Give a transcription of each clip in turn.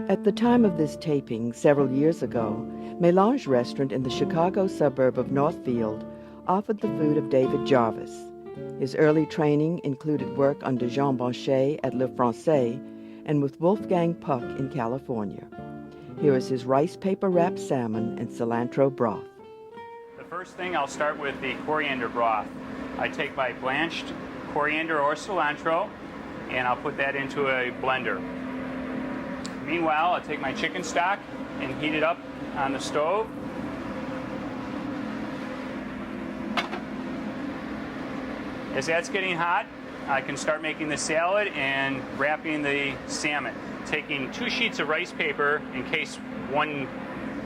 At the time of this taping, several years ago, Mélange Restaurant in the Chicago suburb of Northfield offered the food of David Jarvis. His early training included work under Jean Banchet at Le Francais and with Wolfgang Puck in California. Here is his rice paper wrapped salmon and cilantro broth. The first thing, I'll start with the coriander broth. I take my blanched coriander or cilantro and I'll put that into a blender. Meanwhile, I'll take my chicken stock and heat it up on the stove. As that's getting hot, I can start making the salad and wrapping the salmon. Taking 2 sheets of rice paper in case one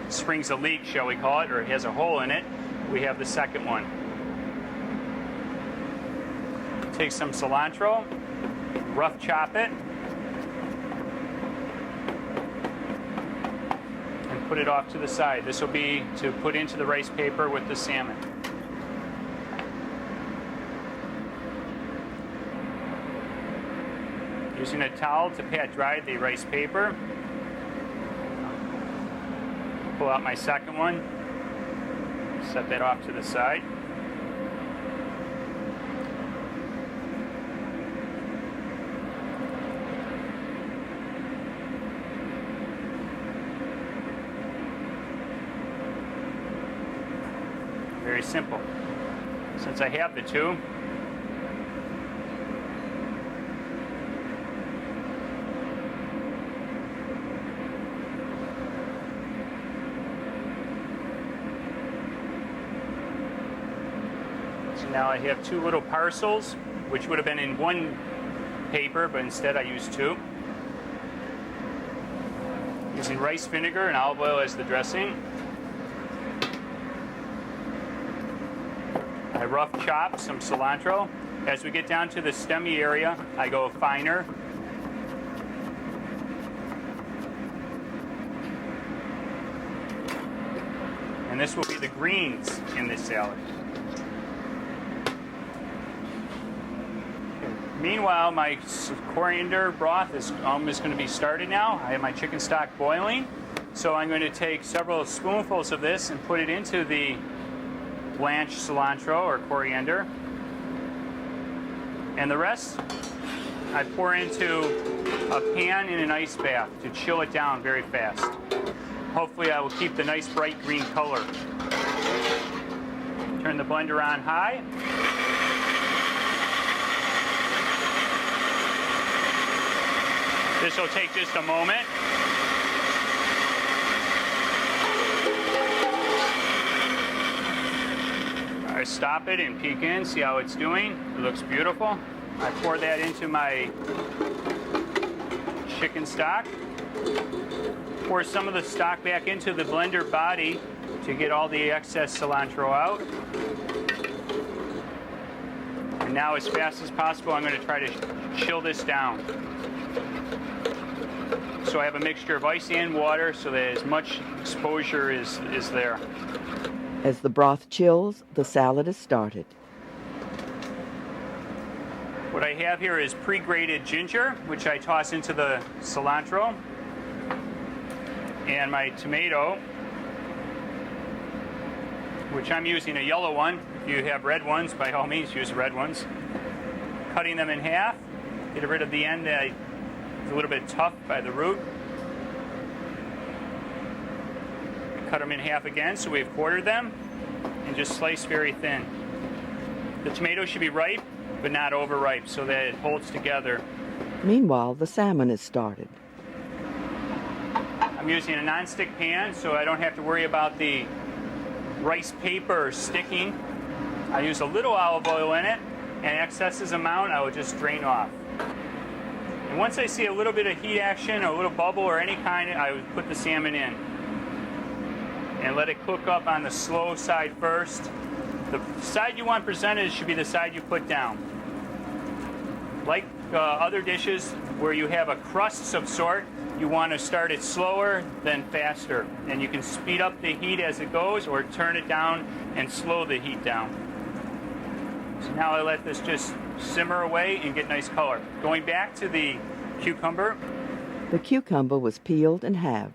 springs a leak, shall we call it, or it has a hole in it. We have the second one. Take some cilantro, rough chop it, and put it off to the side. This will be to put into the rice paper with the salmon. Using a towel to pat dry the rice paper. Pull out my second one. Set that off to the side. Very simple. Since I have the two, now I have 2 little parcels, which would have been in 1 paper, but instead I used 2. Using rice vinegar and olive oil as the dressing. I rough chop some cilantro. As we get down to the stemmy area, I go finer. And this will be the greens in this salad. Meanwhile, my coriander broth is almost going to be started now. I have my chicken stock boiling. So I'm going to take several spoonfuls of this and put it into the blanched cilantro or coriander. And the rest, I pour into a pan in an ice bath to chill it down very fast. Hopefully I will keep the nice bright green color. Turn the blender on high. This will take just a moment. I stop it and peek in, see how it's doing. It looks beautiful. I pour that into my chicken stock. Pour some of the stock back into the blender body to get all the excess cilantro out. And now, as fast as possible, I'm going to try to chill this down. So I have a mixture of ice and water so that as much exposure is there. As the broth chills, the salad is started. What I have here is pre-grated ginger, which I toss into the cilantro, and my tomato, which I'm using a yellow one. If you have red ones, by all means use red ones. Cutting them in half, get rid of the end that is a little bit tough by the root. Cut them in half again, so we've quartered them, and just slice very thin. The tomato should be ripe, but not overripe, so that it holds together. Meanwhile, the salmon is started. I'm using a non-stick pan, so I don't have to worry about the rice paper sticking. I use a little olive oil in it, and excess amount I will just drain off. And once I see a little bit of heat action, or a little bubble or any kind, I would put the salmon in. And let it cook up on the slow side first. The side you want presented should be the side you put down. Like other dishes where you have a crust of sort, you want to start it slower than faster. And you can speed up the heat as it goes or turn it down and slow the heat down. So now I let this just simmer away and get nice color. Going back to the cucumber. The cucumber was peeled and halved.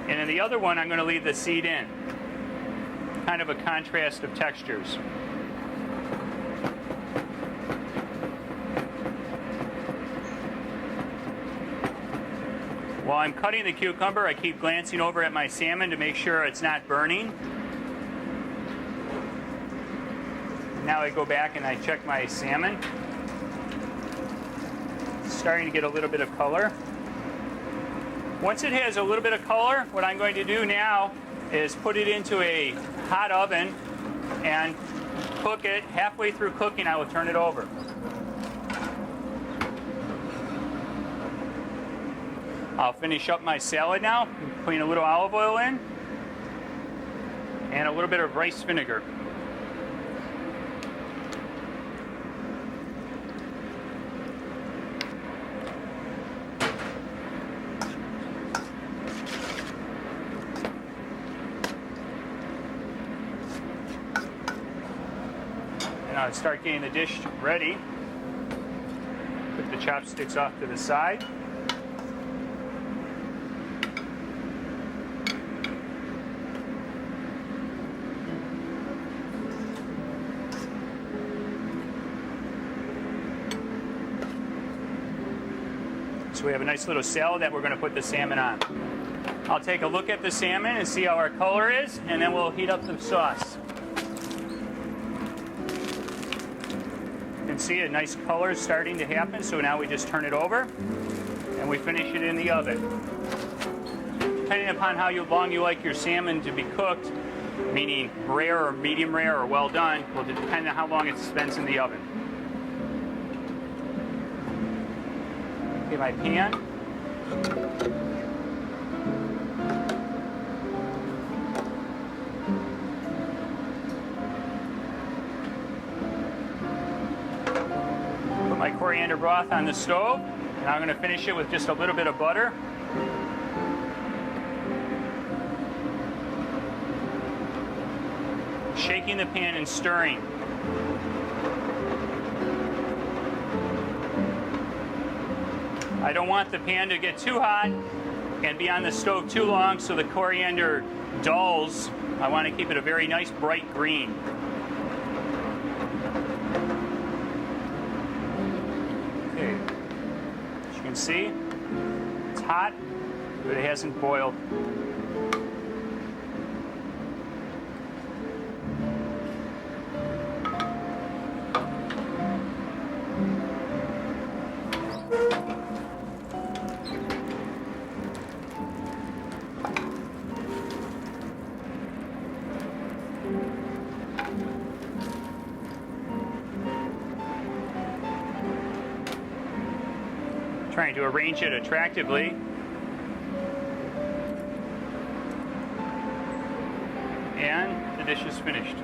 And in the other one, I'm going to leave the seed in. Kind of a contrast of textures. While I'm cutting the cucumber, I keep glancing over at my salmon to make sure it's not burning. Now I go back and I check my salmon. It's starting to get a little bit of color. Once it has a little bit of color, what I'm going to do now is put it into a hot oven and cook it. Halfway through cooking, I will turn it over. I'll finish up my salad now, putting a little olive oil in and a little bit of rice vinegar. Now start getting the dish ready. Put the chopsticks off to the side. So we have a nice little salad that we're going to put the salmon on. I'll take a look at the salmon and see how our color is, and then we'll heat up the sauce. You can see a nice color starting to happen, so now we just turn it over and we finish it in the oven. Depending upon how long you like your salmon to be cooked, meaning rare or medium rare or well done, will depend on how long it spends in the oven. Get my pan. Put my coriander broth on the stove, and I'm going to finish it with just a little bit of butter. Shaking the pan and stirring. I don't want the pan to get too hot and be on the stove too long so the coriander dulls. I want to keep it a very nice bright green. Okay, as you can see, it's hot, but it hasn't boiled. Trying to arrange it attractively. And the dish is finished.